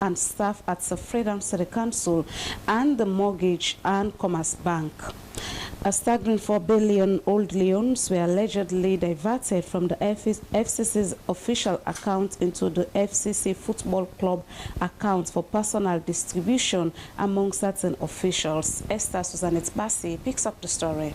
and staff at the Freetown City Council and the Mortgage and Commerce Bank. A staggering 4 billion old loans were allegedly diverted from the FCC's official account into the FCC Football Club account for personal distribution among certain officials. Esther Susanette Bassi picks up the story.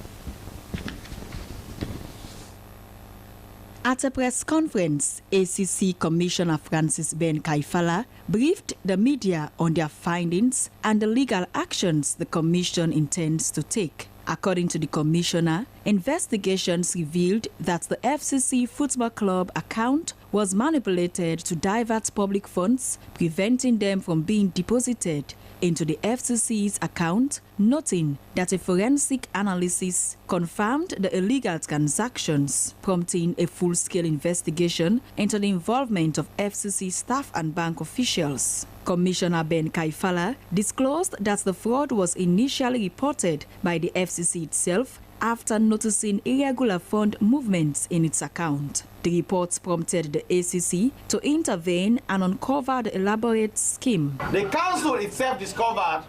At a press conference, ACC Commissioner Francis Ben Kaifala briefed the media on their findings and the legal actions the Commission intends to take. According to the Commissioner, investigations revealed that the FCC Football Club account was manipulated to divert public funds, preventing them from being deposited into the FCC's account, noting that a forensic analysis confirmed the illegal transactions, prompting a full-scale investigation into the involvement of FCC staff and bank officials. Commissioner Ben Kaifala disclosed that the fraud was initially reported by the FCC itself after noticing irregular fund movements in its account. The reports prompted the ACC to intervene and uncover the elaborate scheme. The council itself discovered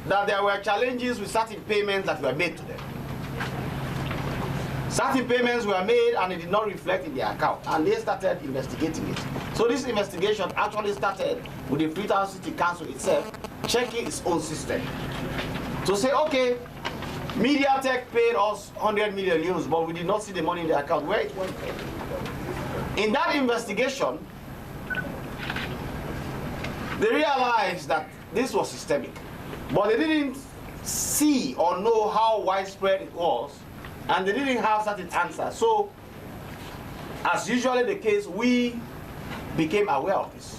that there were challenges with certain payments that were made to them. Certain payments were made and it did not reflect in their account, and they started investigating it. So this investigation actually started with the Freetown City Council itself checking its own system to say, okay, MediaTek paid us 100 million euros, but we did not see the money in the account where it went. In that investigation, they realized that this was systemic, but they didn't see or know how widespread it was, and they didn't have certain answers. So, as usually the case, we became aware of this.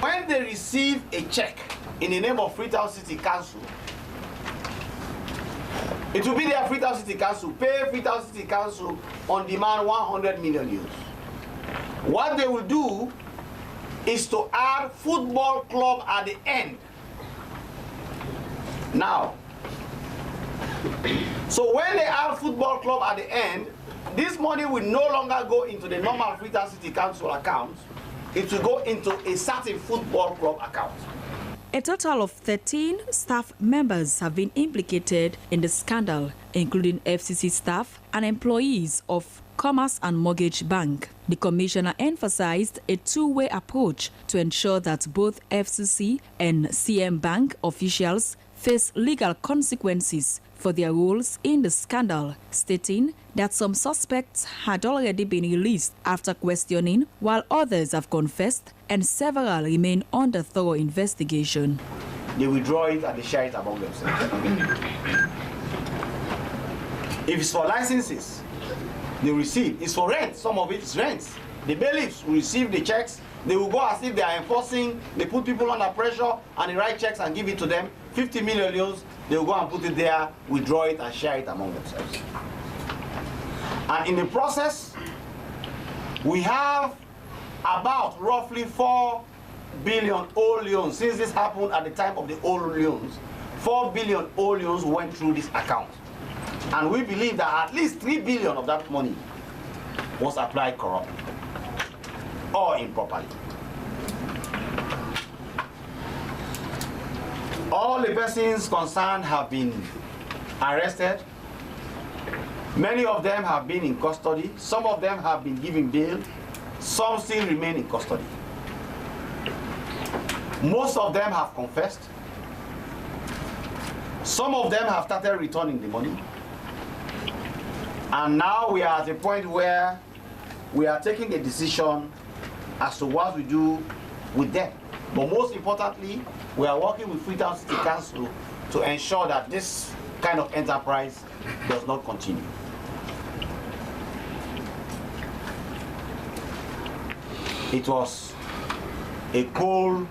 When they received a check in the name of Freetown City Council, it will be their Freetown City Council, pay Freetown City Council on demand 100 million euros. What they will do is to add football club at the end. Now, so when they add football club at the end, this money will no longer go into the normal Freetown City Council account. It will go into a certain football club account. A total of 13 staff members have been implicated in the scandal, including FCC staff and employees of Commerce and Mortgage Bank. The Commissioner emphasized a two-way approach to ensure that both FCC and CM Bank officials face legal consequences for their roles in the scandal, stating that some suspects had already been released after questioning, while others have confessed and several remain under thorough investigation. They withdraw it and they share it among themselves. If it's for licenses, they receive. It's for rent. Some of it is rent. The bailiffs will receive the checks. They will go as if they are enforcing. They put people under pressure and they write checks and give it to them. 50 million euros, they will go and put it there, withdraw it and share it among themselves. And in the process, we have about roughly 4 billion old loans. Since this happened at the time of the old loans, 4 billion old loans went through this account. And we believe that at least 3 billion of that money was applied corruptly or improperly. All the persons concerned have been arrested. Many of them have been in custody. Some of them have been given bail. Some still remain in custody. Most of them have confessed. Some of them have started returning the money. And now we are at a point where we are taking a decision as to what we do with them. But most importantly, we are working with Freetown City Council to ensure that this kind of enterprise does not continue. It was a cold-blooded,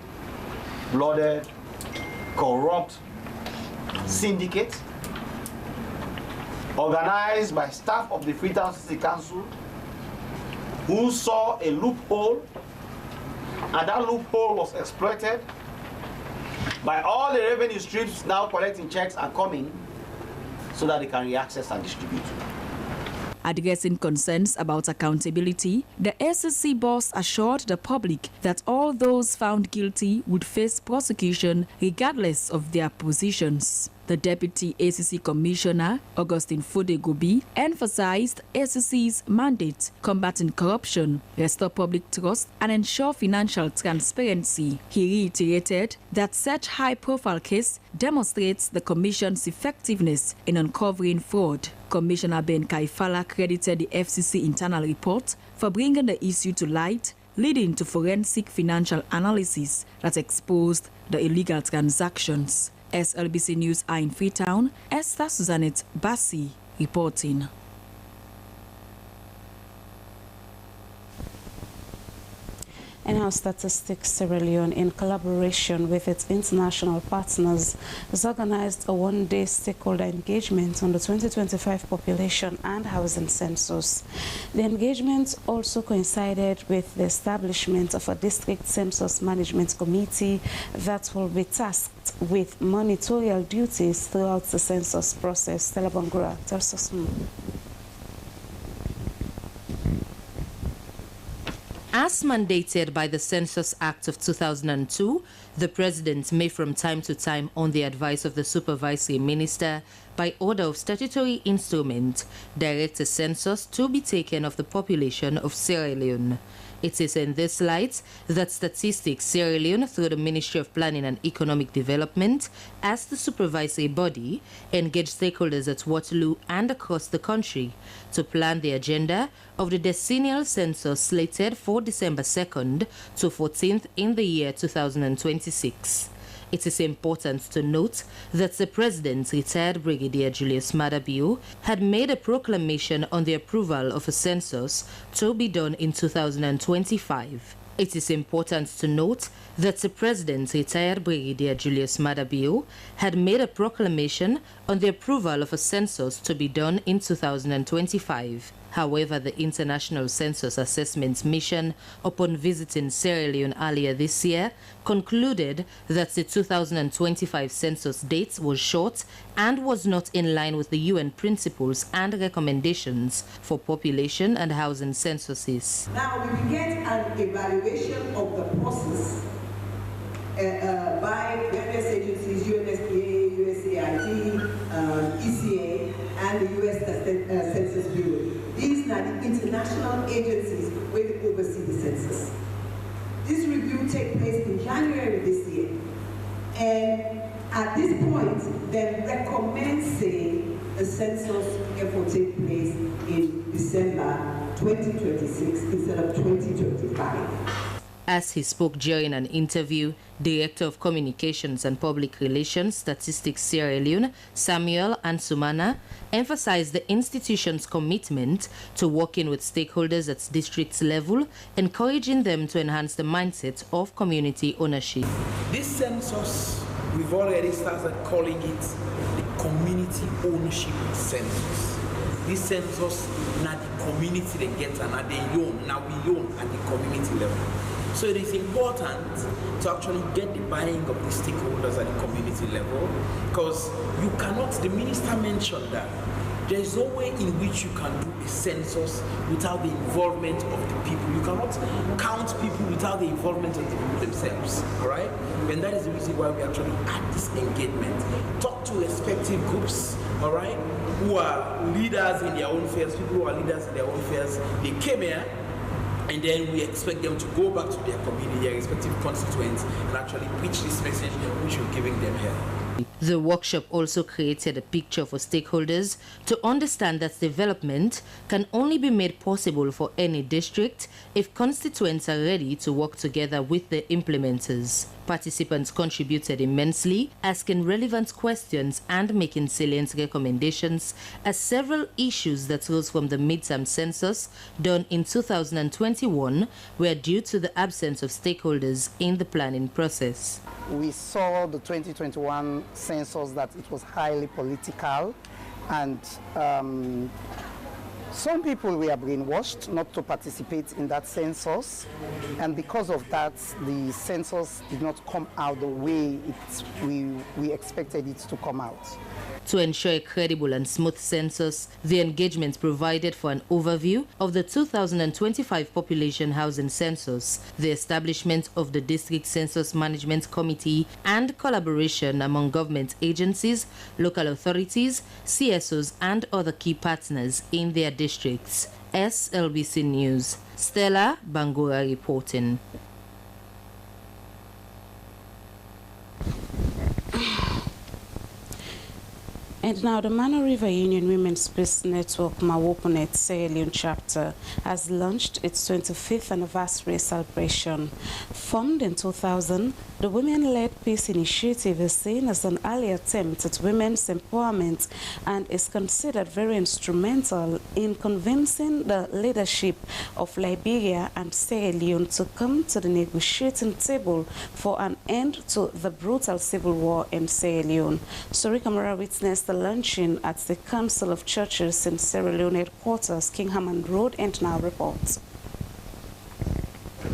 corrupt syndicate organized by staff of the Freetown City Council who saw a loophole, and that loophole was exploited by all the revenue streams now collecting checks and coming so that they can reaccess and distribute. Addressing concerns about accountability, the SCC boss assured the public that all those found guilty would face prosecution regardless of their positions. The Deputy ACC Commissioner, Augustine Fodegobi, emphasized ACC's mandate combating corruption, restore public trust, and ensure financial transparency. He reiterated that such high-profile case demonstrates the Commission's effectiveness in uncovering fraud. Commissioner Ben Kaifala credited the FCC internal report for bringing the issue to light, leading to forensic financial analysis that exposed the illegal transactions. SLBC News are in Freetown. Esther Suzanette Bassi reporting. In our statistics, Sierra Leone, in collaboration with its international partners, has organized a one-day stakeholder engagement on the 2025 population and housing census. The engagement also coincided with the establishment of a district census management committee that will be tasked with monitorial duties throughout the census process. Stella Bongura tells us more. As mandated by the Census Act of 2002, the President may from time to time, on the advice of the Supervisory Minister, by order of statutory instrument, direct a census to be taken of the population of Sierra Leone. It is in this light that Statistics Sierra Leone, through the Ministry of Planning and Economic Development, as the supervisory body, engaged stakeholders at Waterloo and across the country to plan the agenda of the decennial census slated for December 2nd to 14th in the year 2026. It is important to note that the President, retired Brigadier Julius Madabio, had made a proclamation on the approval of a census to be done in 2025. It is important to note that the President, retired Brigadier Julius Madabio, had made a proclamation on the approval of a census to be done in 2025. However, the International Census Assessment Mission, upon visiting Sierra Leone earlier this year, concluded that the 2025 census date was short and was not in line with the UN principles and recommendations for population and housing censuses. Now, we began an evaluation of the process by various agencies, UNSDA, USAID, ECA, and the US Census Bureau. These are the international agencies where they oversee the census. This review takes place in January this year. And at this point, they recommend saying the census will take place in December 2026 instead of 2025. As he spoke during an interview, Director of Communications and Public Relations, Statistics Sierra Leone, Samuel Ansumana, emphasized the institution's commitment to working with stakeholders at district level, encouraging them to enhance the mindset of community ownership. This census, we've already started calling it the community ownership census. This census, not the community they get, and they own, now we own at the community level. So it is important to actually get the buying of the stakeholders at the community level, because you cannot, the minister mentioned that there is no way in which you can do a census without the involvement of the people. You cannot count people without the involvement of the people themselves, all right? And that is the reason why we actually had this engagement. Talk to respective groups, all right, who are leaders in their own affairs, people who are leaders in their own affairs. They came here, and then we expect them to go back to their community, their respective constituents, and actually preach this message which we're giving them here. The workshop also created a picture for stakeholders to understand that development can only be made possible for any district if constituents are ready to work together with the implementers. Participants contributed immensely, asking relevant questions and making salient recommendations as several issues that rose from the midterm census done in 2021 were due to the absence of stakeholders in the planning process. We saw the 2021 census that it was highly political, and some people were brainwashed not to participate in that census, and because of that, the census did not come out the way we expected it to come out. To ensure a credible and smooth census, the engagement provided for an overview of the 2025 population housing census, the establishment of the District Census Management Committee, and collaboration among government agencies, local authorities, CSOs, and other key partners in their districts. SLBC News, Stella Bangura reporting. And now the Mano River Union Women's Peace Network Mawoponet Sierra Leone chapter has launched its 25th anniversary celebration. Formed in 2000, the Women-Led Peace Initiative is seen as an early attempt at women's empowerment and is considered very instrumental in convincing the leadership of Liberia and Sierra Leone to come to the negotiating table for an end to the brutal civil war in Sierra Leone. Sori Kamara witnessed the launching at the Council of Churches in Sierra Leone headquarters, King Hammond Road, and now reports.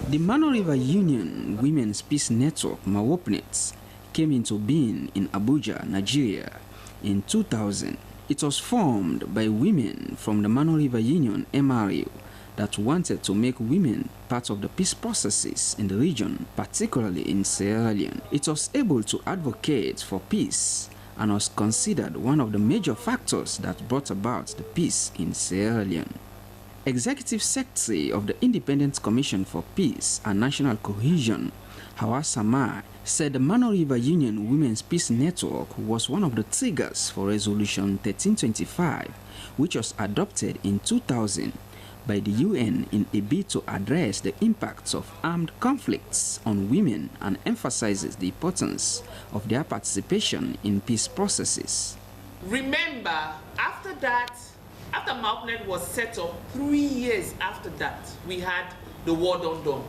The Mano River Union Women's Peace Network Mawopnet came into being in Abuja, Nigeria in 2000. It was formed by women from the Mano River Union MRU that wanted to make women part of the peace processes in the region, particularly in Sierra Leone. It was able to advocate for peace and was considered one of the major factors that brought about the peace in Sierra Leone. Executive Secretary of the Independent Commission for Peace and National Cohesion, Hawa Samai, said the Mano River Union Women's Peace Network was one of the triggers for Resolution 1325, which was adopted in 2000 by the UN in a bid to address the impacts of armed conflicts on women and emphasizes the importance of their participation in peace processes. Remember, after Mawopnet was set up, 3 years after that, we had the war done.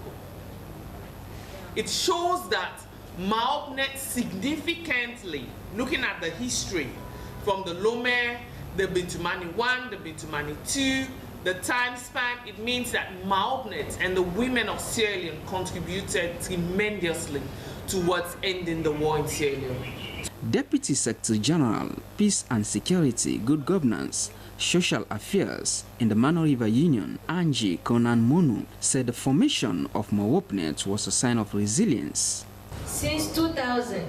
It shows that Mawopnet significantly, looking at the history, from the Lome, the Bintumani 1, the Bintumani 2, the time span, it means that Mawopnet and the women of Sierra Leone contributed tremendously towards ending the war in Sierra Leone. Deputy Secretary General, Peace and Security, Good Governance, Social Affairs in the Mano River Union, Angie Konan Monu, said the formation of Mawopnet was a sign of resilience. Since 2000,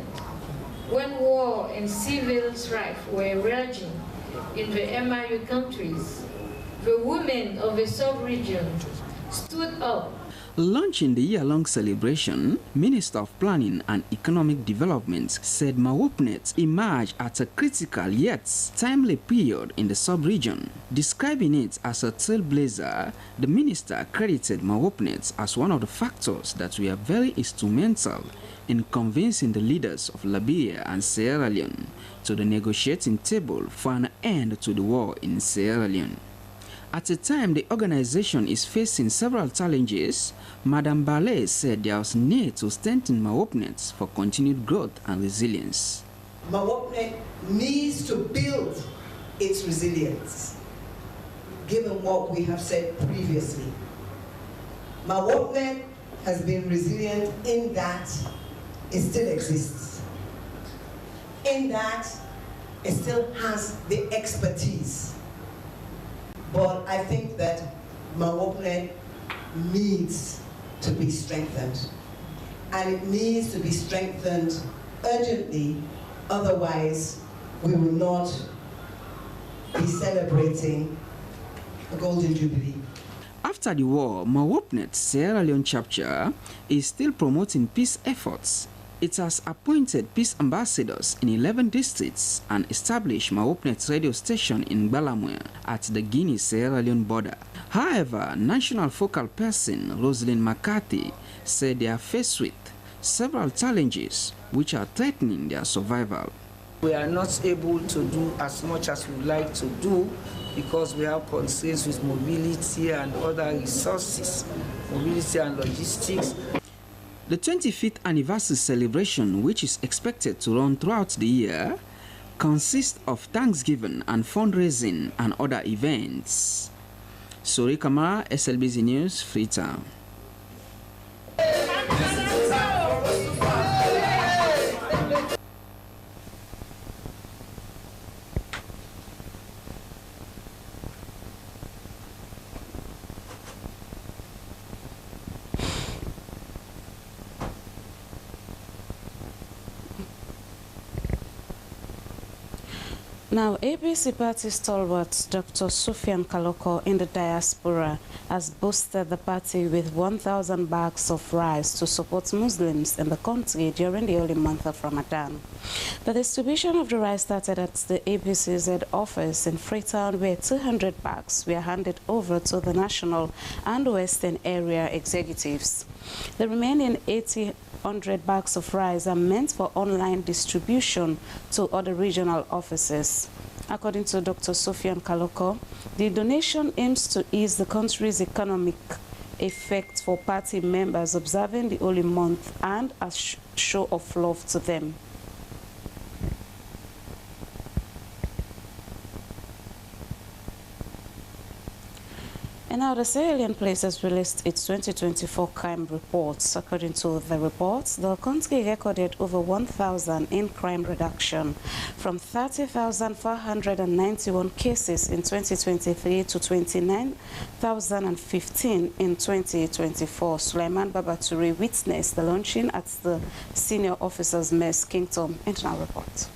when war and civil strife were raging in the MRU countries, the women of the sub-region stood up. Launching the year-long celebration, Minister of Planning and Economic Development said Mawopnet emerged at a critical yet timely period in the sub-region. Describing it as a trailblazer, the minister credited Mawopnet as one of the factors that were very instrumental in convincing the leaders of Liberia and Sierra Leone to the negotiating table for an end to the war in Sierra Leone. At a time the organization is facing several challenges, Madame Ballet said there was need to strengthen Mawopnet for continued growth and resilience. Mawopnet needs to build its resilience, given what we have said previously. Mawopnet has been resilient in that it still exists, in that it still has the expertise. But I think that Mawopnet needs to be strengthened. And it needs to be strengthened urgently, otherwise we will not be celebrating the Golden Jubilee. After the war, Mawopnet Sierra Leone chapter is still promoting peace efforts. It has appointed peace ambassadors in 11 districts and established Mawopnet radio station in Balamwe at the Guinea-Sierra Leone border. However, national focal person Rosalind McCarthy said they are faced with several challenges which are threatening their survival. We are not able to do as much as we would like to do because we have constraints with mobility and other resources, mobility and logistics. The 25th anniversary celebration, which is expected to run throughout the year, consists of Thanksgiving and fundraising and other events. Sori Kamara, SLBC News, Freetown. Now, APC party stalwart Dr. Sufyan Kaloko in the diaspora has boosted the party with 1,000 bags of rice to support Muslims in the country during the holy month of Ramadan. The distribution of the rice started at the APC's head office in Freetown, where 200 bags were handed over to the national and western area executives. The remaining 100 bags of rice are meant for online distribution to other regional offices. According to Dr. Sufyan Kaloko, the donation aims to ease the country's economic effect for party members observing the holy month and a show of love to them. And now the Sierra Leone Police has released its 2024 crime reports. According to the reports, the country recorded over 1,000 in crime reduction, from 30,491 cases in 2023 to 29,015 in 2024. Sulaiman Babaturi witnessed the launching at the Senior Officers Mess Kingdom. Internal report.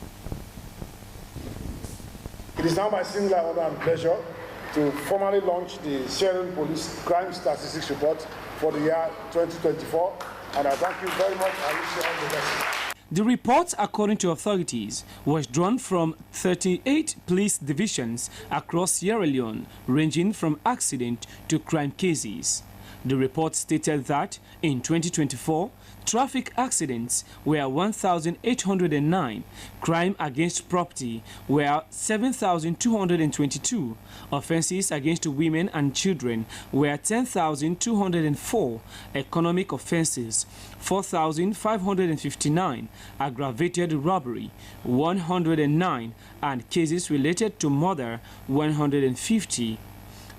It is now my singular honor and pleasure to formally launch the Sierra Leone Police Crime Statistics Report for the year 2024, and I thank you very much. I wish you all the best. The report, according to authorities, was drawn from 38 police divisions across Sierra Leone, ranging from accident to crime cases. The report stated that in 2024, traffic accidents were 1,809, crime against property were 7,222, offenses against women and children were 10,204, economic offenses 4,559, aggravated robbery 109, and cases related to murder 150.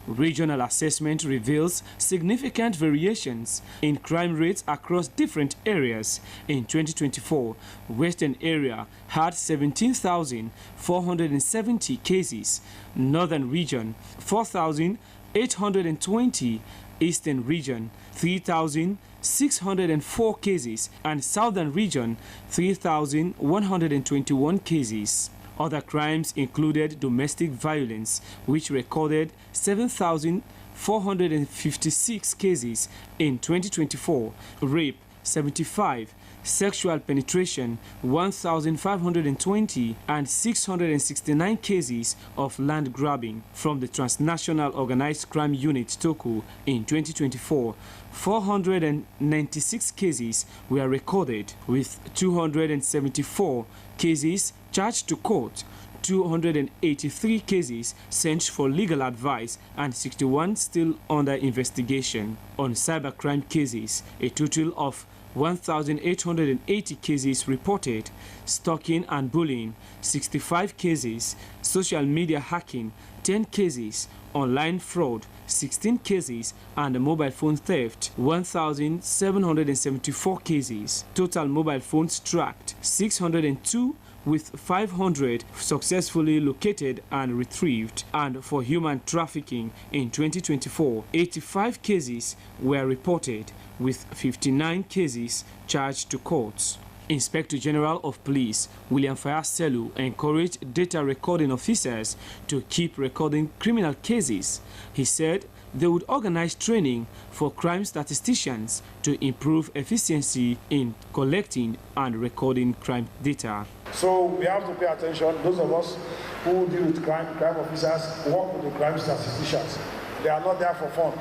Regional assessment reveals significant variations in crime rates across different areas. In 2024, Western area had 17,470 cases, Northern region 4,820, Eastern region 3,604 cases, and Southern region 3,121 cases. Other crimes included domestic violence, which recorded 7,456 cases in 2024, rape 75, sexual penetration 1,520, and 669 cases of land grabbing. From the Transnational Organized Crime Unit (TOCU) in 2024, 496 cases were recorded, with 274 cases charged to court, 283 cases sent for legal advice, and 61 still under investigation. On cybercrime cases, a total of 1,880 cases reported, stalking and bullying 65 cases, social media hacking 10 cases, online fraud 16 cases, and mobile phone theft 1,774 cases. Total mobile phones tracked 602, with 500 successfully located and retrieved. And for human trafficking in 2024, 85 cases were reported, with 59 cases charged to courts. Inspector General of Police William Fayaselu encouraged data recording officers to keep recording criminal cases. He said they would organize training for crime statisticians to improve efficiency in collecting and recording crime data. So we have to pay attention. Those of us who deal with crime officers work with the crime statisticians. They are not there for fun.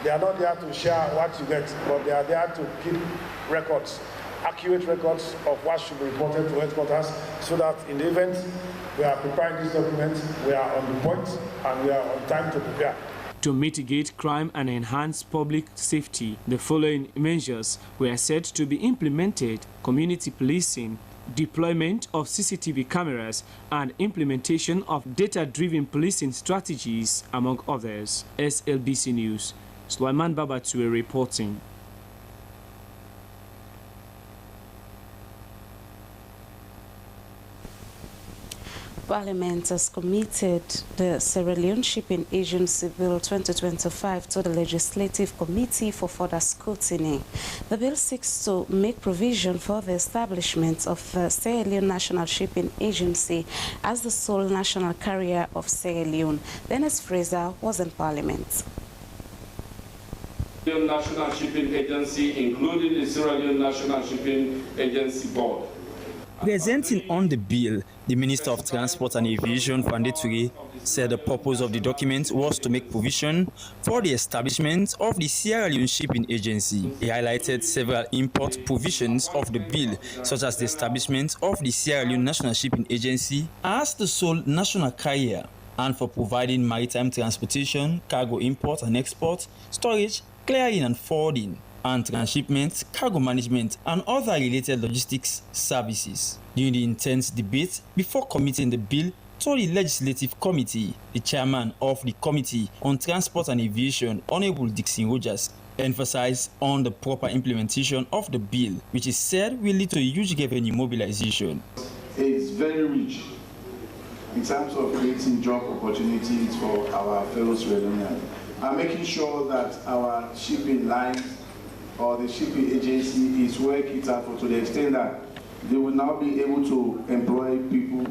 They are not there to share what you get, but they are there to keep records, accurate records of what should be reported to headquarters, so that in the event we are preparing this document, we are on the point and we are on time to prepare. To mitigate crime and enhance public safety, the following measures were said to be implemented: community policing, deployment of CCTV cameras, and implementation of data-driven policing strategies, among others. SLBC News, Sulaiman Babatue reporting. Parliament has committed the Sierra Leone Shipping Agency Bill 2025 to the Legislative Committee for further scrutiny. The bill seeks to make provision for the establishment of the Sierra Leone National Shipping Agency as the sole national carrier of Sierra Leone. Dennis Fraser was in Parliament. The National Shipping Agency, including the Sierra Leone National Shipping Agency Board. Presenting on the bill, the Minister of Transport and Aviation, Fandeturi, said the purpose of the document was to make provision for the establishment of the Sierra Leone Shipping Agency. He highlighted several important provisions of the bill, such as the establishment of the Sierra Leone National Shipping Agency as the sole national carrier, and for providing maritime transportation, cargo import and export, storage, clearing and forwarding, and transshipment, cargo management, and other related logistics services. During the intense debate before committing the bill to the Legislative Committee, the chairman of the Committee on Transport and Aviation, Honorable Dixon Rogers, emphasized on the proper implementation of the bill, which is said will lead to a huge revenue mobilization. It's very rich in terms of creating job opportunities for our fellow Sierra Leoneans and making sure that our shipping lines or the shipping agency is well catered for, to the extent that they will now be able to employ people,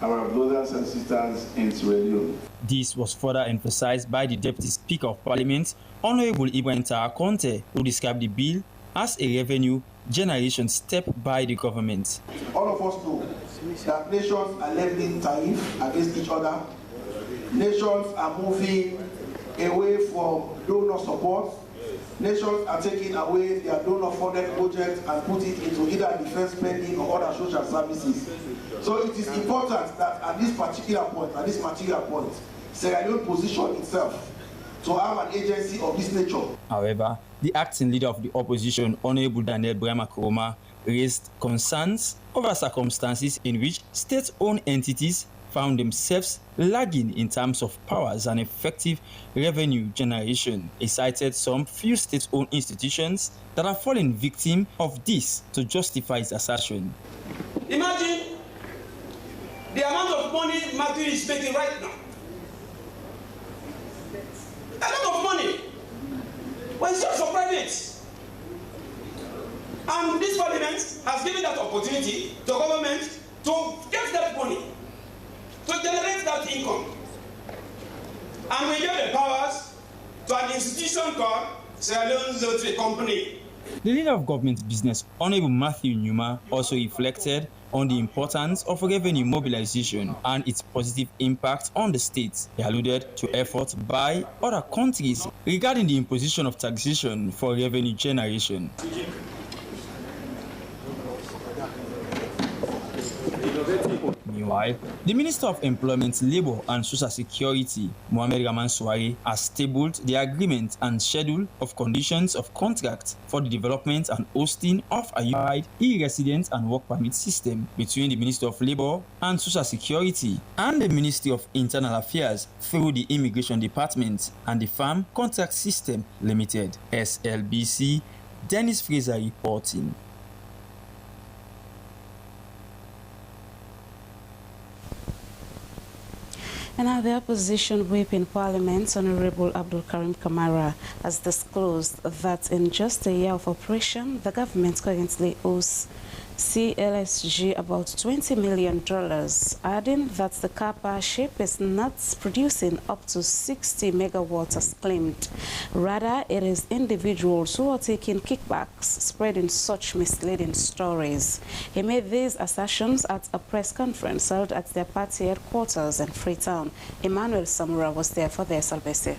our brothers and sisters in Sierra Leone. This was further emphasized by the Deputy Speaker of Parliament, Honorable Ibrahim Conte, who described the bill as a revenue generation step by the government. All of us know that nations are leveling tariff against each other. Nations are moving away from donor support. Nations are taking away their donor-funded projects and put it into either defense spending or other social services. So it is important that at this particular point, Sierra Leone position itself to have an agency of this nature. However, the acting leader of the opposition, Honorable Daniel Brahma Kuroma, raised concerns over circumstances in which state-owned entities found themselves lagging in terms of powers and effective revenue generation. He cited some few state-owned institutions that are falling victim of this to justify his assertion. Imagine the amount of money Macri is making right now. A lot of money. Well, it's just for private. And this parliament has given that opportunity to government to get that money, to generate that income. And we give the powers to an institution called Sierra Leone Lottery Company. The leader of government business, Honorable Matthew Numa, also reflected on the importance of revenue mobilization and its positive impact on the state. He alluded to efforts by other countries regarding the imposition of taxation for revenue generation. Meanwhile, the Minister of Employment, Labour and Social Security, Mohamed Rahman Souare, has tabled the agreement and schedule of conditions of contract for the development and hosting of a unified e-residence and work permit system between the Ministry of Labour and Social Security and the Ministry of Internal Affairs through the Immigration Department and the Farm Contract System Limited. SLBC, Dennis Fraser reporting. And now the opposition whip in Parliament, Honorable Abdul Karim Kamara, has disclosed that in just a year of operation, the government currently owes CLSG about $20 million, adding that the Kappa ship is not producing up to 60 megawatts as claimed. Rather, it is individuals who are taking kickbacks, spreading such misleading stories. He made these assertions at a press conference held at their party headquarters in Freetown. Emmanuel Samura was there for the Slbc.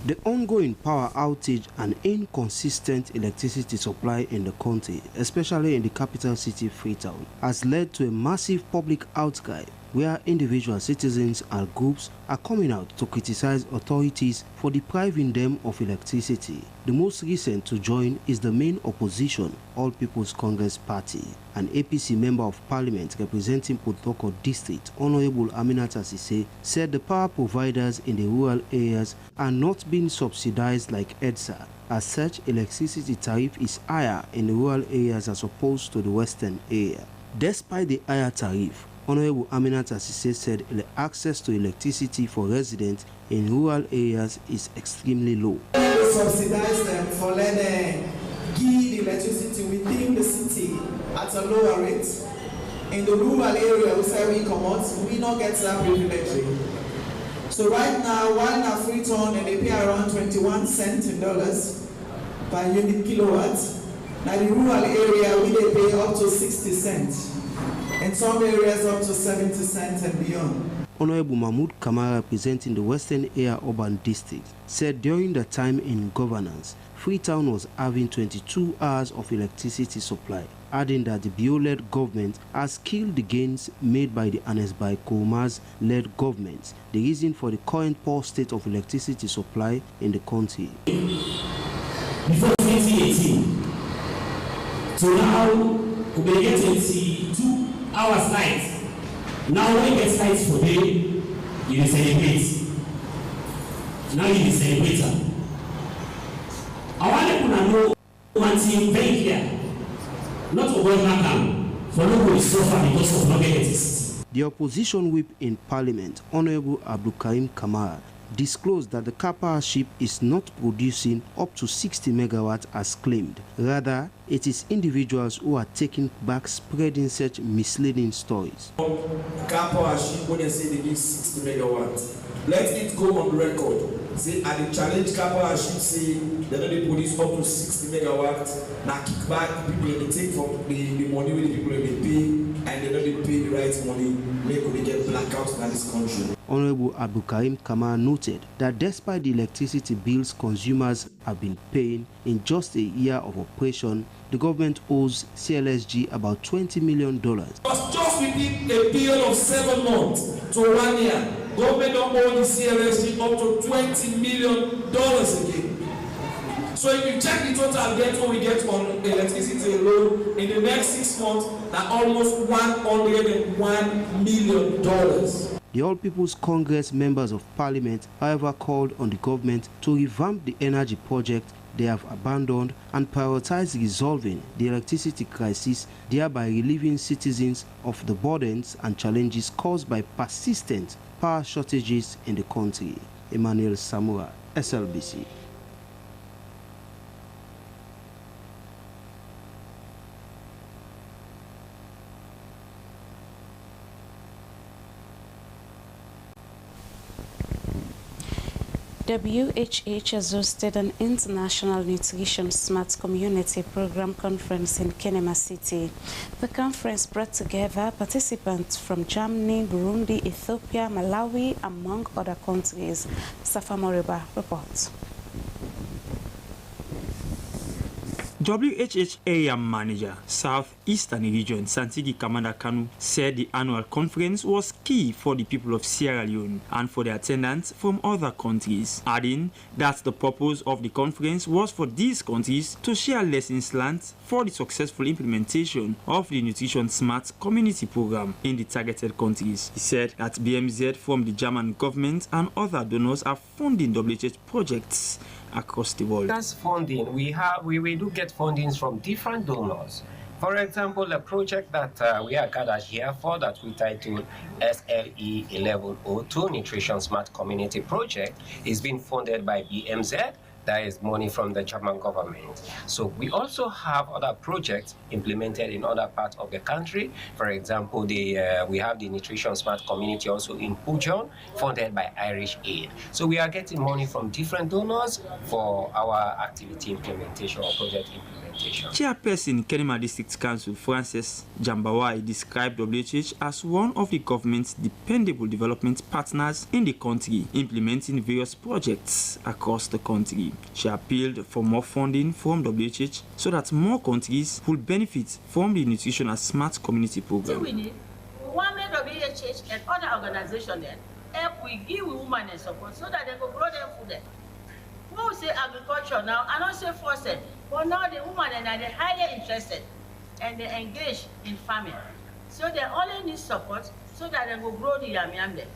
The ongoing power outage and inconsistent electricity supply in the country, especially in the capital city Freetown, has led to a massive public outcry where individual citizens and groups are coming out to criticize authorities for depriving them of electricity. The most recent to join is the main opposition, All People's Congress Party. An APC member of parliament representing Potoko District, Honorable Aminata Sise, said the power providers in the rural areas are not being subsidized like EDSA. As such, electricity tariff is higher in the rural areas as opposed to the western area. Despite the higher tariff, Honorable Aminat Asise said the access to electricity for residents in rural areas is extremely low. We subsidize them for letting give the electricity within the city at a lower rate. In the rural area, we say we come out, we don't get that privilege. So right now, while in Freetown, they pay around 21 cents in dollars per unit kilowatt. Now in the rural area, we they pay up to 60 cents. In some areas, up to 70 cents and beyond. Honorable Mahmoud Kamara, representing the Western Area Urban District, said during the time in governance, Freetown was having 22 hours of electricity supply, adding that the Bio-led government has killed the gains made by the Anesbai Komas-led government, the reason for the current poor state of electricity supply in the country. Before 2018, so now we get 22 hours light. Now when you get light for day, you celebrate. Now you celebrate. I want to know one thing very clear. Not to work for nobody suffer because of not getting electricity. The opposition whip in Parliament, Honorable Abdul Karim Kamara, disclosed that the Kappa ship is not producing up to 60 megawatts as claimed. Rather, it is individuals who are taking back spreading such misleading stories. Kappa ship, when they say they need 60 megawatts, let it go on record. Say, and the challenge Kappa ship say they don't produce up to 60 megawatts. Now kickback people they take from the money with the people they pay, and they don't pay the right money. Make they get blackouts in this country. Honorable Abdul Karim Kamara noted that despite the electricity bills consumers have been paying in just a year of operation, the government owes CLSG about $20 million. Just within a period of 7 months to 1 year, government don't owe the CLSG up to $20 million again. So if you check the total debt what we get on electricity alone in the next 6 months, that's almost $101 million. The All People's Congress members of Parliament, however, called on the government to revamp the energy project they have abandoned and prioritize resolving the electricity crisis, thereby relieving citizens of the burdens and challenges caused by persistent power shortages in the country. Emmanuel Samura, SLBC. WHH has hosted an International Nutrition Smart Community Program Conference in Kenema City. The conference brought together participants from Germany, Burundi, Ethiopia, Malawi, among other countries. Safa Moriba reports. WHH Area Manager, Southeastern Region, Santigi Kamanda Kanu, said the annual conference was key for the people of Sierra Leone and for the attendants from other countries, adding that the purpose of the conference was for these countries to share lessons learned for the successful implementation of the Nutrition Smart Community Program in the targeted countries. He said that BMZ from the German government and other donors are funding WHH projects across the world. That's funding. We do get fundings from different donors. For example, a project that we are gathered here for that we titled SLE 1102 Nutrition Smart Community Project is being funded by BMZ. That is money from the German government. So we also have other projects implemented in other parts of the country. For example, we have the Nutrition Smart Community also in Pujon, funded by Irish Aid. So we are getting money from different donors for our activity implementation or project implementation. Chairperson Kenema District Council Frances Jambawai described WHH as one of the government's dependable development partners in the country, implementing various projects across the country. She appealed for more funding from WHH so that more countries will benefit from the Nutrition and Smart Community Program. We need one WHH and other organizations then help we give women and support so that they will grow their food there. When we say agriculture now, I don't say forced, but now the women are highly interested and they engage in farming. So they only need support so that they will grow the yam there.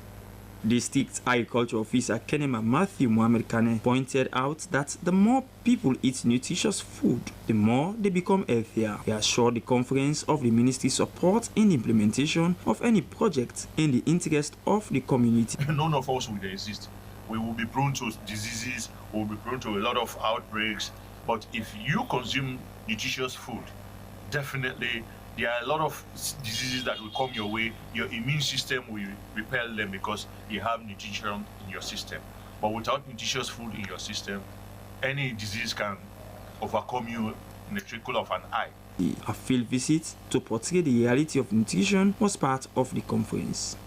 District Agriculture Officer Kenema Matthew Mohamed Kane pointed out that the more people eat nutritious food, the more they become healthier. He assured the conference of the ministry's support in the implementation of any project in the interest of the community. None of us will exist. We will be prone to diseases, we will be prone to a lot of outbreaks, but if you consume nutritious food, definitely there are a lot of diseases that will come your way. Your immune system will repel them because you have nutrition in your system. But without nutritious food in your system, any disease can overcome you in the trickle of an eye. A field visit to portray the reality of nutrition was part of the conference.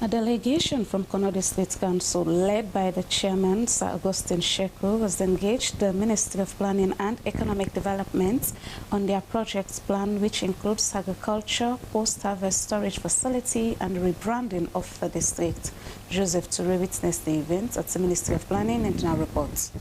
A delegation from Kono State Council, led by the chairman, Sir Augustine Sheku, has engaged the Ministry of Planning and Economic Development on their project plan, which includes agriculture, post-harvest storage facility, and rebranding of the district. Joseph Ture witnessed the event at the Ministry of Planning and now reports.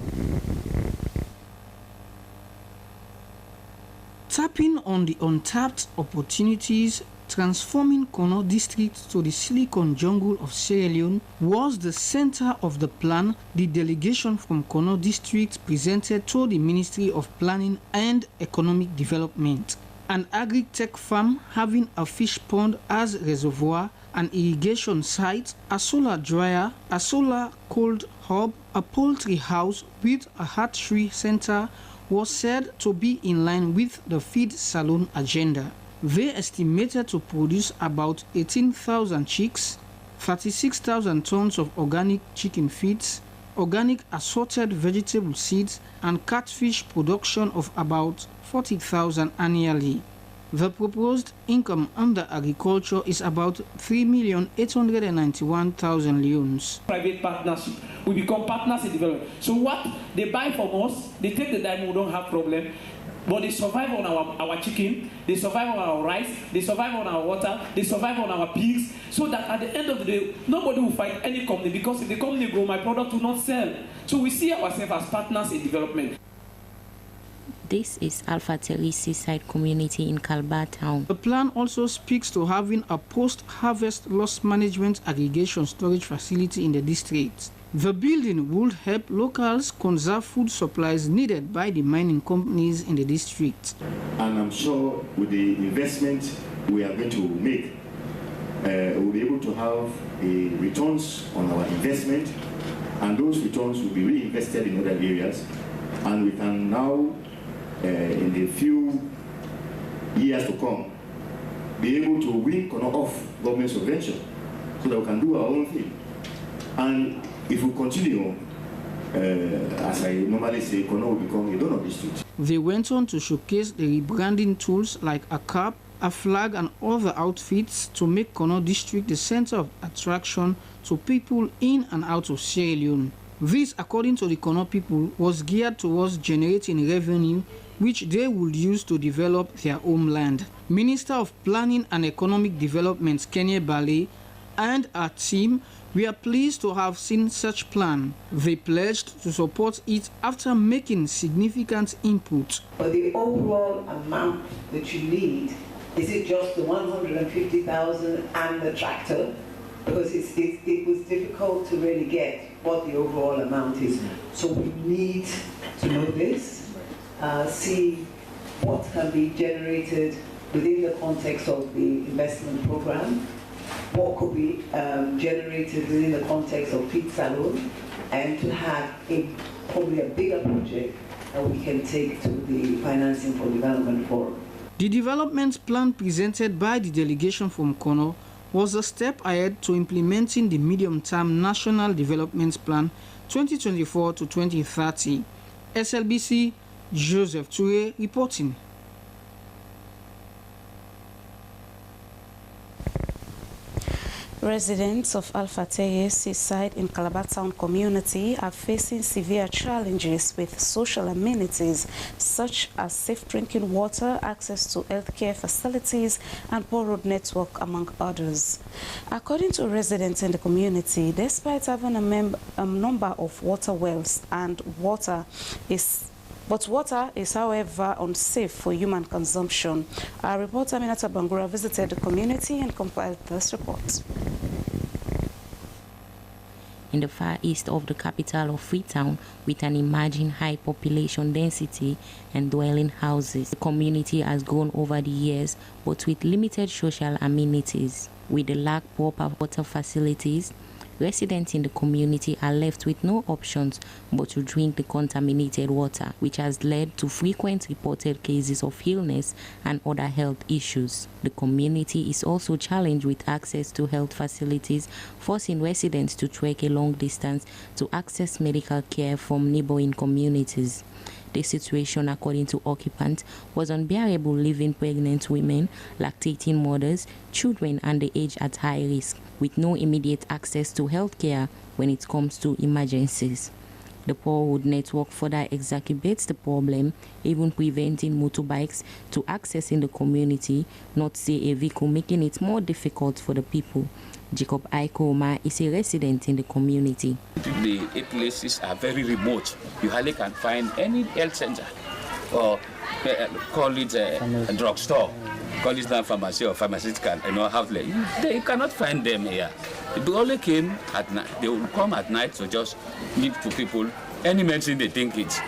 Tapping on the untapped opportunities transforming Kono district to the Silicon Jungle of Sierra Leone was the center of the plan the delegation from Kono district presented to the Ministry of Planning and Economic Development. An agri-tech farm having a fish pond as reservoir, an irrigation site, a solar dryer, a solar cold hub, a poultry house with a hatchery center was said to be in line with the feed saloon agenda. They estimated to produce about 18,000 chicks, 36,000 tons of organic chicken feeds, organic assorted vegetable seeds, and catfish production of about 40,000 annually. The proposed income under agriculture is about 3,891,000 leones. Private partnership, we become partners in development. So what they buy from us, they take the diamond, we don't have problem. But they survive on our chicken, they survive on our rice, they survive on our water, they survive on our pigs, so that at the end of the day, nobody will fight any company, because if the company grow, my product will not sell. So we see ourselves as partners in development. This is Alpha Terry Seaside Community in Kalbar Town. The plan also speaks to having a post-harvest loss management aggregation storage facility in the district. The building would help locals conserve food supplies needed by the mining companies in the district. And I'm sure with the investment we are going to make, we'll be able to have returns on our investment, and those returns will be reinvested in other areas, and we can now, in the few years to come, be able to win Kono off government subvention so that we can do our own thing. And if we continue, as I normally say, Kono will become a donor district. They went on to showcase the rebranding tools like a cap, a flag, and other outfits to make Kono district the center of attraction to people in and out of Sierra Leone. This, according to the Kono people, was geared towards generating revenue which they would use to develop their homeland. Minister of Planning and Economic Development Kenema and our team, we are pleased to have seen such plan. They pledged to support it after making significant input. For the overall amount that you need, is it just the 150,000 and the tractor? Because it was difficult to really get what the overall amount is. So we need to know this, see what can be generated within the context of the investment program, what could be generated within the context of feed salon, and to have probably a bigger project that we can take to the Financing for Development Forum. The development plan presented by the delegation from Kono was a step ahead to implementing the medium-term National Development Plan 2024 to 2030. SLBC, Joseph Ture reporting. Residents of Alpha Teye Seaside in Calabar Town community are facing severe challenges with social amenities such as safe drinking water, access to healthcare facilities, and poor road network, among others. According to residents in the community, despite having a number of water wells and water is however unsafe for human consumption. Our reporter Aminata Bangura visited the community and compiled this report. In the far east of the capital of Freetown, with an emerging high population density and dwelling houses, the community has grown over the years, but with limited social amenities. With the lack of proper water facilities, residents in the community are left with no options but to drink the contaminated water, which has led to frequent reported cases of illness and other health issues. The community is also challenged with access to health facilities, forcing residents to trek a long distance to access medical care from neighboring communities. This situation, according to occupants, was unbearable, leaving pregnant women, lactating mothers, children and the aged at high risk, with no immediate access to health care when it comes to emergencies. The poor road network further exacerbates the problem, even preventing motorbikes to access in the community, not say a vehicle, making it more difficult for the people. Jacob Aikoma is a resident in the community. The places are very remote. You hardly can find any health center or call it a drugstore, call it a pharmacy or pharmaceutical outlet. You cannot find them here. They only came at night. They will come at night to just give to people any medicine they think it's.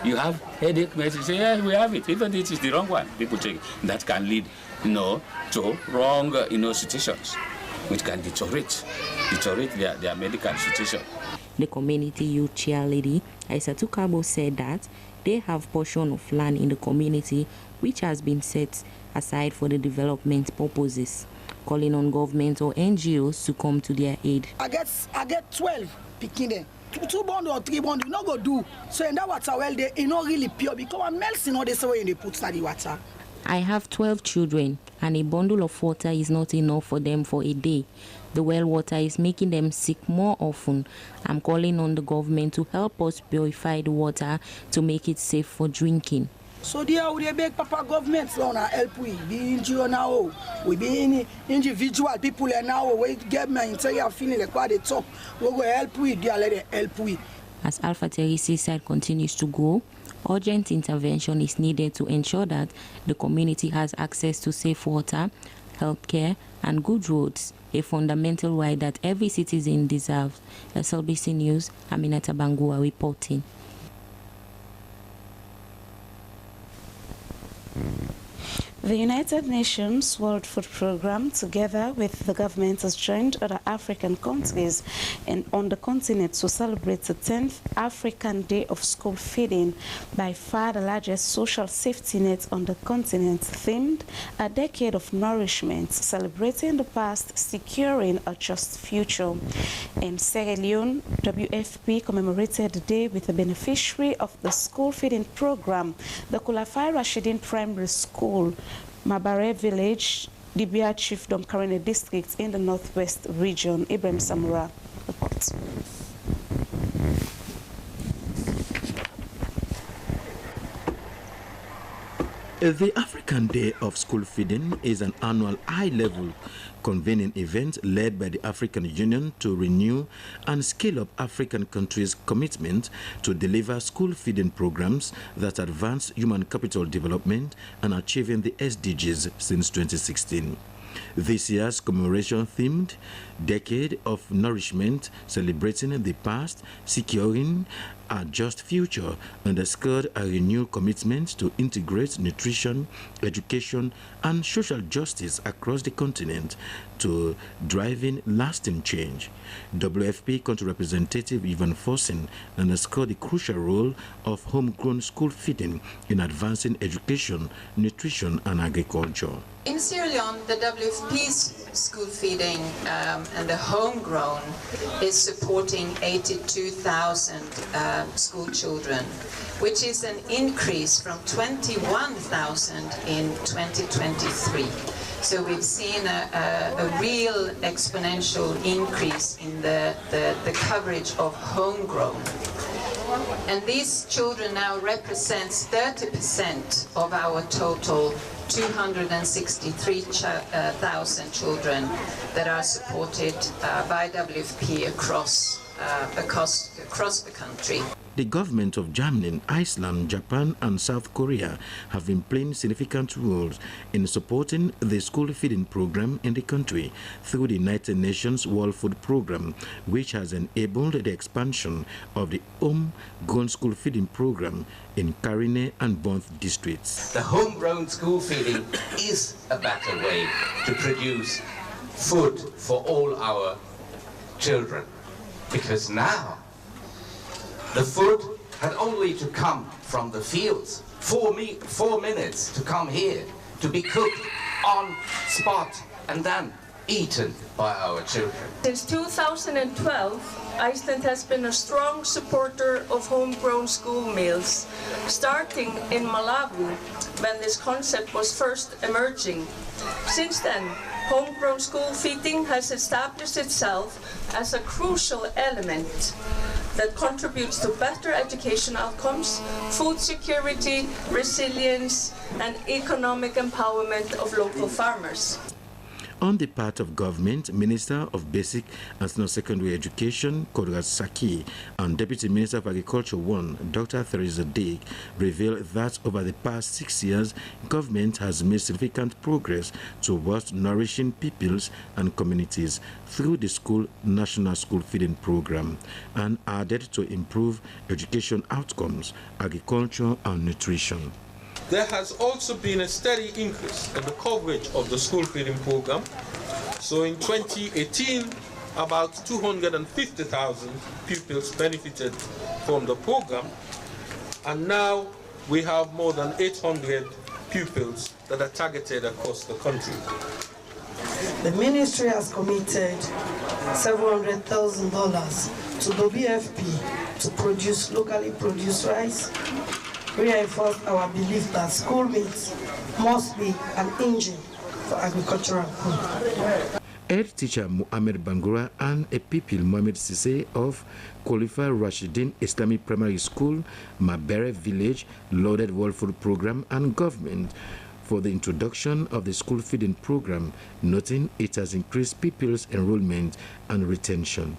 You have headache medicine, say, yeah, we have it. Even if it is the wrong one, people take it. That can lead to wrong situations, which can deteriorate their medical situation. The community youth chair lady, Aissatou Kabo, said that they have portion of land in the community which has been set aside for the development purposes, calling on government or NGOs to come to their aid. I get 12 picking them. 2 bond or 3 bond, you not go do. So in that water well, they not really pure because I'm melting all this way in the put the water. I have 12 children and a bundle of water is not enough for them for a day. The well water is making them sick more often. I'm calling on the government to help us purify the water to make it safe for drinking. So there we beg Papa government to help we be NGO now. We be individual people now. We get my interior feeling like what they talk. We go help we. They let them help we. As Alpha Teye Seaside continues to grow, urgent intervention is needed to ensure that the community has access to safe water, healthcare, and good roads, a fundamental right that every citizen deserves. Slbc News, Aminata Bangura reporting. The United Nations World Food Programme, together with the government, has joined other African countries and on the continent to celebrate the 10th African Day of School Feeding, by far the largest social safety net on the continent, themed A Decade of Nourishment, celebrating the past, securing a just future. In Sierra Leone, WFP commemorated the day with a beneficiary of the school feeding program, the Kulafai Rashidin Primary School, Mabare Village, Dibia Chiefdom, Karene District in the Northwest region. Ibrahim Samura reports. The African Day of School Feeding is an annual high-level convening event led by the African Union to renew and scale up African countries' commitment to deliver school feeding programs that advance human capital development and achieving the SDGs since 2016. This year's commemoration themed Decade of Nourishment, celebrating the past, securing a just future, underscored a renewed commitment to integrate nutrition, education, and social justice across the continent to driving lasting change. WFP Country Representative Ivan Fossen underscored the crucial role of homegrown school feeding in advancing education, nutrition, and agriculture. In Sierra Leone, the WFP's school feeding and the homegrown is supporting 82,000 school children, which is an increase from 21,000 in 2023. So we've seen a real exponential increase in the coverage of homegrown. And these children now represent 30% of our total 263,000 children that are supported by WFP across the country. The government of Germany, Iceland, Japan and South Korea have been playing significant roles in supporting the school feeding program in the country through the United Nations World Food Program, which has enabled the expansion of the homegrown school feeding program in Karine and Bonth districts. The homegrown school feeding is a better way to produce food for all our children, because now the food had only to come from the fields, 4 minutes to come here, to be cooked on spot and then eaten by our children. Since 2012, Iceland has been a strong supporter of homegrown school meals, starting in Malawi when this concept was first emerging. Since then, homegrown school feeding has established itself as a crucial element that contributes to better education outcomes, food security, resilience, and economic empowerment of local farmers. On the part of government, Minister of Basic and Senior Secondary Education, Kodrat Saki, and Deputy Minister of Agriculture 1, Dr. Theresa Dick, revealed that over the past 6 years, government has made significant progress towards nourishing peoples and communities through the school national school feeding program, and added to improve education outcomes, agriculture and nutrition. There has also been a steady increase in the coverage of the school feeding program. So in 2018, about 250,000 pupils benefited from the program, and now we have more than 800 pupils that are targeted across the country. The ministry has committed $700,000 to WFP to produce locally produced rice, reinforced our belief that school meals must be an engine for agricultural growth. Head teacher Muhammad Bangura and a pupil Mohamed Sise of Khalifa Rashidin Islamic Primary School, Mabere Village, lauded World Food Program and government for the introduction of the school feeding program, noting it has increased pupils' enrollment and retention.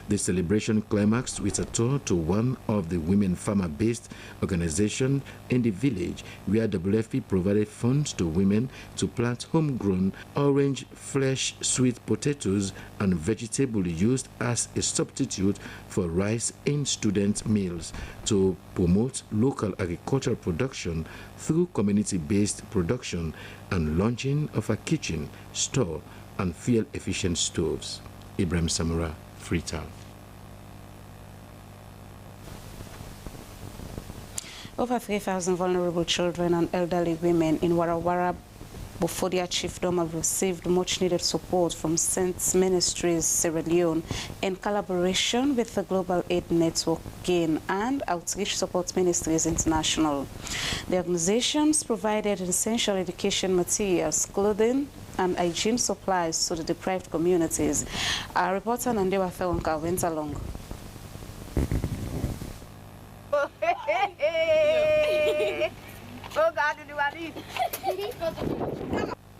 The celebration climaxed with a tour to one of the women farmer-based organizations in the village, where WFP provided funds to women to plant homegrown orange flesh sweet potatoes and vegetables used as a substitute for rice in student meals to promote local agricultural production through community-based production and launching of a kitchen, store, and fuel-efficient stoves. Ibrahim Samura, Freetown. Over 3,000 vulnerable children and elderly women in Warawara Bofodia Chiefdom have received much-needed support from Saints Ministries Sierra Leone in collaboration with the Global Aid Network GAIN and Outreach Support Ministries International. The organizations provided essential education materials, clothing, and hygiene supplies to the deprived communities. Our reporter Nandewa Fewonka went along.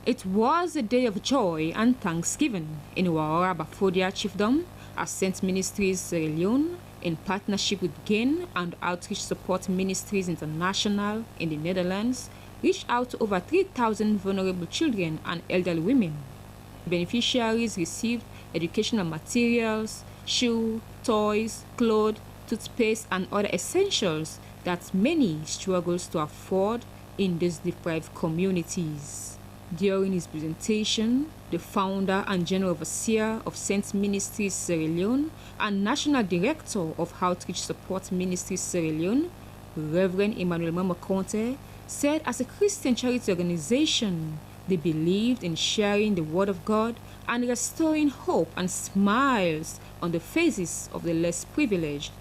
It was a day of joy and thanksgiving in Warawara Bofodia Chiefdom as Saint Ministries Sierra Leone, in partnership with GAIN and Outreach Support Ministries International in the Netherlands, reached out to over 3,000 vulnerable children and elderly women. Beneficiaries received educational materials, shoes, toys, clothes, toothpaste, and other essentials that many struggles to afford in these deprived communities. During his presentation, the founder and general overseer of Saint Ministries Sierra Leone and national director of Outreach Support Ministries Sierra Leone, Reverend Emmanuel Mamakonte, said as a Christian charity organization, they believed in sharing the word of God and restoring hope and smiles on the faces of the less privileged.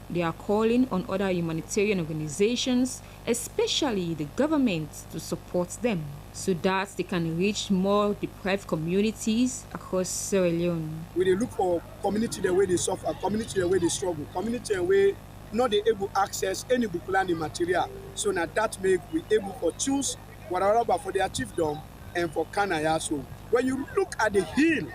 They are calling on other humanitarian organizations, especially the government, to support them. so that they can reach more deprived communities across Sierra Leone. We dey look for community the way they suffer, community the way they struggle, community the way not they able access any book learning material. So now that make we able to choose whatever for their chiefdom and for Kanaya. So when you look at the hill,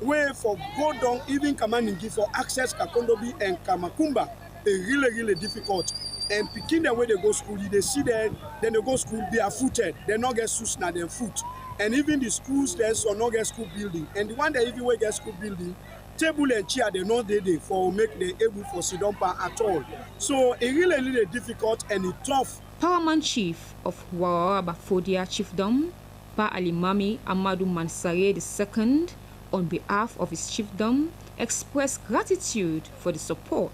where for go down even commanding give for access Kakondobi and Kamakumba, is really difficult. And picking the way they go school, they see there, then they go school barefooted. They not get shoes na their foot. And even the schools there so not get school building. And the one that even way get school building, table and chair they not there for make them able for sit down at all. So it really difficult and it tough. Paramount Chief of Waraba Fodia Chiefdom, Pa Alimami Amadou Mansare II, on behalf of his chiefdom, expressed gratitude for the support,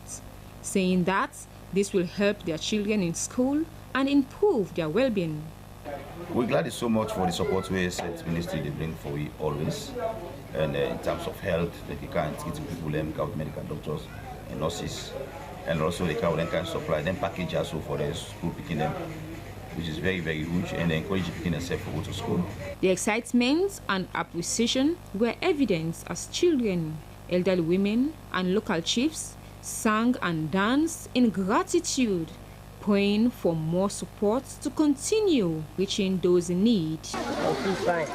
saying that this will help their children in school and improve their well-being. We're glad so much for the support we said ministry they bring for we always, and in terms of health, they can get people them medical doctors and nurses, and also they can supply them package also for the school picking them, which is very huge, and they encourage picking themselves to go to school. The excitement and appreciation were evident as children, elderly women, and local chiefs sang and danced in gratitude, praying for more support to continue reaching those in need. Glad.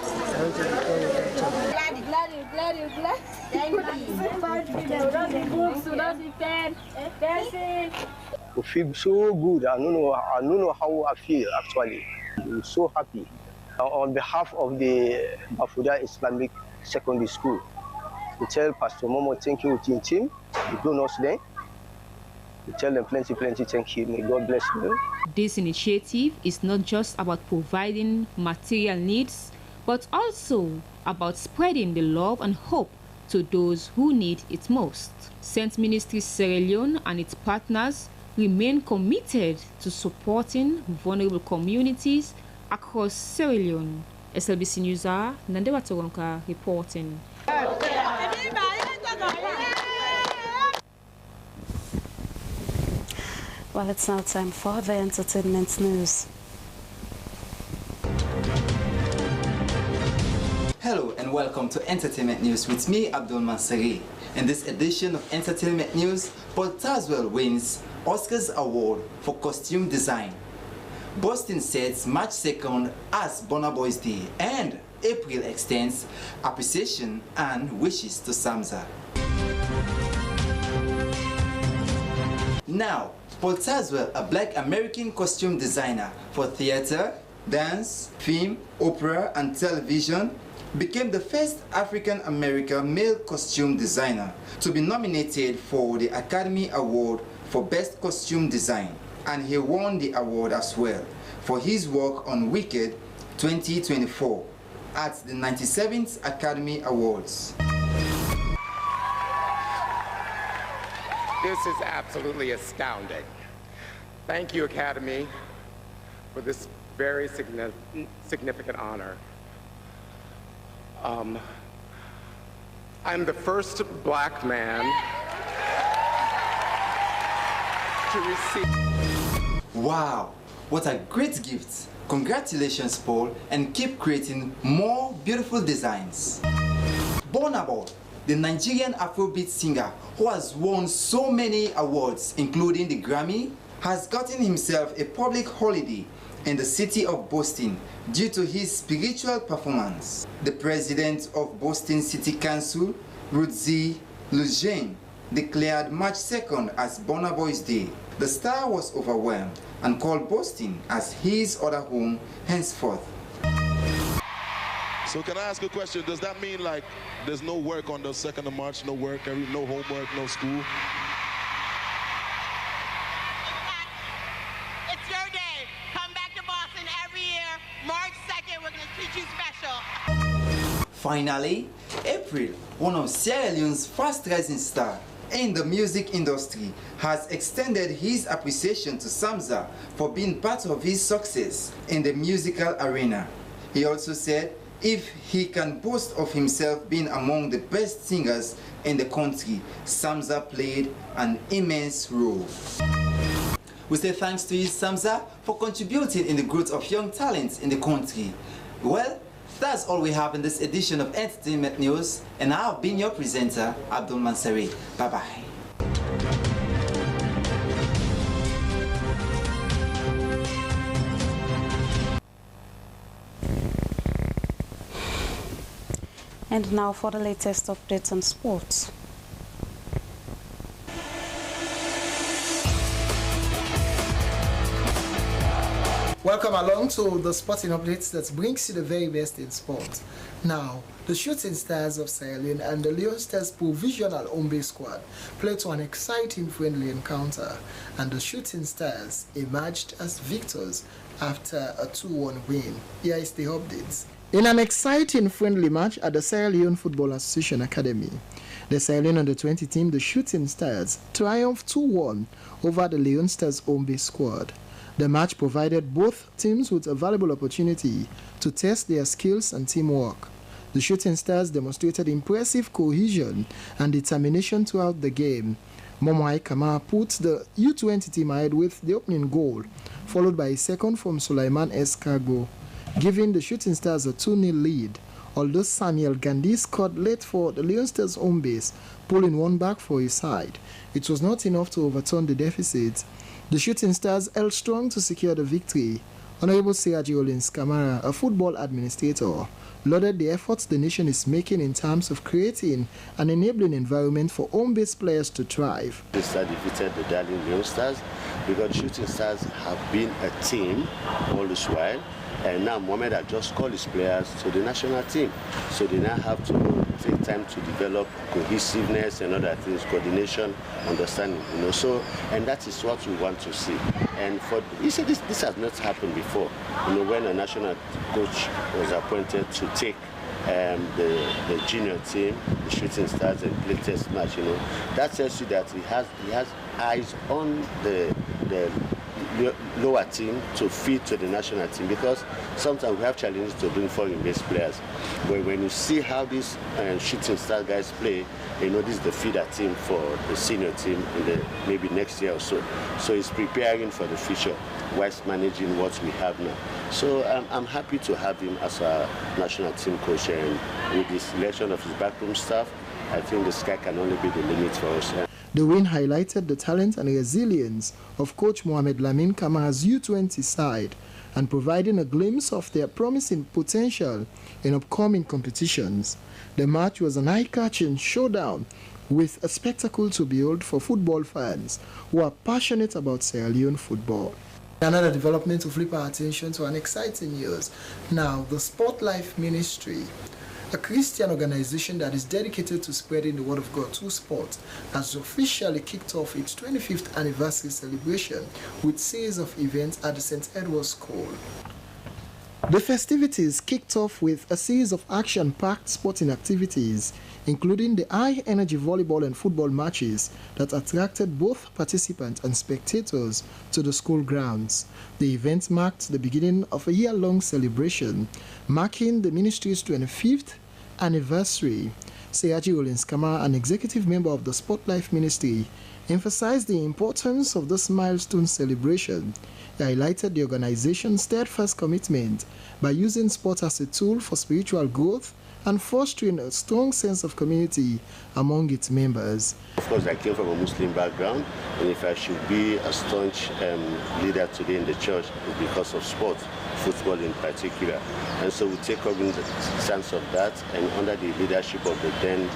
I feel so good. I don't know how I feel actually. I'm so happy. On behalf of the Bafuda Islamic Secondary School, we tell Pastor Momo thank you to him. We don't know them. We tell them plenty thank you. May God bless them. This initiative is not just about providing material needs, but also about spreading the love and hope to those who need it most. Saint Ministries Sierra Leone and its partners remain committed to supporting vulnerable communities across Sierra Leone. SLBC News, Nandewa Toronka reporting. Well, it's now time for the entertainment news. Hello and welcome to Entertainment News with me, Abdul Mansari. In this edition of Entertainment News, Paul Tazwell wins Oscars Award for Costume Design. Boston sets March 2nd as Burna Boy's Day, and April extends appreciation and wishes to Samza. Now, Paul Tazwell, a black American costume designer for theater, dance, film, opera, and television, became the first African-American male costume designer to be nominated for the Academy Award for Best Costume Design, and he won the award as well for his work on Wicked 2024 at the 97th Academy Awards. This is absolutely astounding. Thank you, Academy, for this very significant honor. I'm the first black man to receive. Wow, what a great gift. Congratulations, Paul, and keep creating more beautiful designs. Burna Boy, the Nigerian Afrobeat singer who has won so many awards, including the Grammy, has gotten himself a public holiday in the city of Boston due to his spiritual performance. The president of Boston City Council, Ruthie Lujan, declared March 2nd as Burna Boy's Day. The star was overwhelmed and called Boston as his other home henceforth. So can I ask a question? Does that mean like there's no work on the 2nd of March, no work, no homework, no school? It's your day. Come back to Boston every year. March 2nd, we're going to treat you special. Finally, April, one of Sierra Leone's fast-rising stars in the music industry, has extended his appreciation to Samza for being part of his success in the musical arena. He also said if he can boast of himself being among the best singers in the country, Samza played an immense role. We say thanks to you, Samza, for contributing in the growth of young talents in the country. Well, that's all we have in this edition of Entertainment News, and I've been your presenter, Abdul Mansari. Bye-bye. And now for the latest updates on sports. Welcome along to the sporting updates that brings you the very best in sport. Now, the Shooting Stars of Sierra Leone and the Leone Stars provisional home-based squad played to an exciting friendly encounter, and the Shooting Stars emerged as victors after a 2-1 win. Here is the updates. In an exciting friendly match at the Sierra Leone Football Association Academy, the Sierra Leone under-20 team, the Shooting Stars, triumphed 2-1 over the Leone Stars home-based squad. The match provided both teams with a valuable opportunity to test their skills and teamwork. The Shooting Stars demonstrated impressive cohesion and determination throughout the game. Momai Kama put the U20 team ahead with the opening goal, followed by a second from Sulaiman Escargo, giving the Shooting Stars a 2-0 lead. Although Samuel Gandhi scored late for the Leone Stars home base, pulling one back for his side, it was not enough to overturn the deficit. The Shooting Stars held strong to secure the victory. Honorable Sergio Olins Camara, a football administrator, lauded the efforts the nation is making in terms of creating an enabling environment for home-based players to thrive. The Stars defeated the darling Leone Stars because the Shooting Stars have been a team all this while, and now Mohamed has just called his players to the national team. So they now have to take time to develop cohesiveness and other things, coordination, understanding, So, and that is what we want to see. And for you see, this has not happened before. When a national coach was appointed to take the junior team, the Shooting Stars, and play test match, that tells you that he has eyes on the lower team to feed to the national team, because sometimes we have challenges to bring foreign-based players. But when you see how these Shooting Star guys play, this is the feeder team for the senior team in maybe next year or so. So it's preparing for the future whilst managing what we have now. So I'm happy to have him as our national team coach, and with the selection of his backroom staff, I think the sky can only be the limit for us. The win highlighted the talent and resilience of coach Mohamed Lamin Kamara's U20 side and providing a glimpse of their promising potential in upcoming competitions. The match was an eye-catching showdown with a spectacle to behold for football fans who are passionate about Sierra Leone football. Another development to flip our attention to an exciting news. Now, the Sport Life Ministry, a Christian organization that is dedicated to spreading the word of God through sport, has officially kicked off its 25th anniversary celebration with series of events at the St. Edward's School. The festivities kicked off with a series of action-packed sporting activities, including the high-energy volleyball and football matches that attracted both participants and spectators to the school grounds. The event marked the beginning of a year-long celebration, marking the ministry's 25th anniversary. Sergio Olins Camara, an executive member of the Sport Life Ministry, emphasized the importance of this milestone celebration. He highlighted the organization's steadfast commitment by using sport as a tool for spiritual growth and fostering a strong sense of community among its members. Of course, I came from a Muslim background, and if I should be a staunch leader today in the church, it's because of sport, football in particular. And so we take cognizance of that, and under the leadership of the then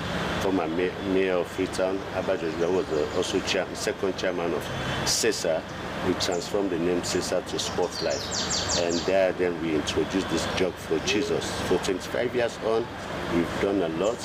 former mayor of Freetown, Abba was also second chairman of CESA, we transformed the name CESA to Sport Life. And there then we introduced this jog for Jesus. For 25 years on, we've done a lot.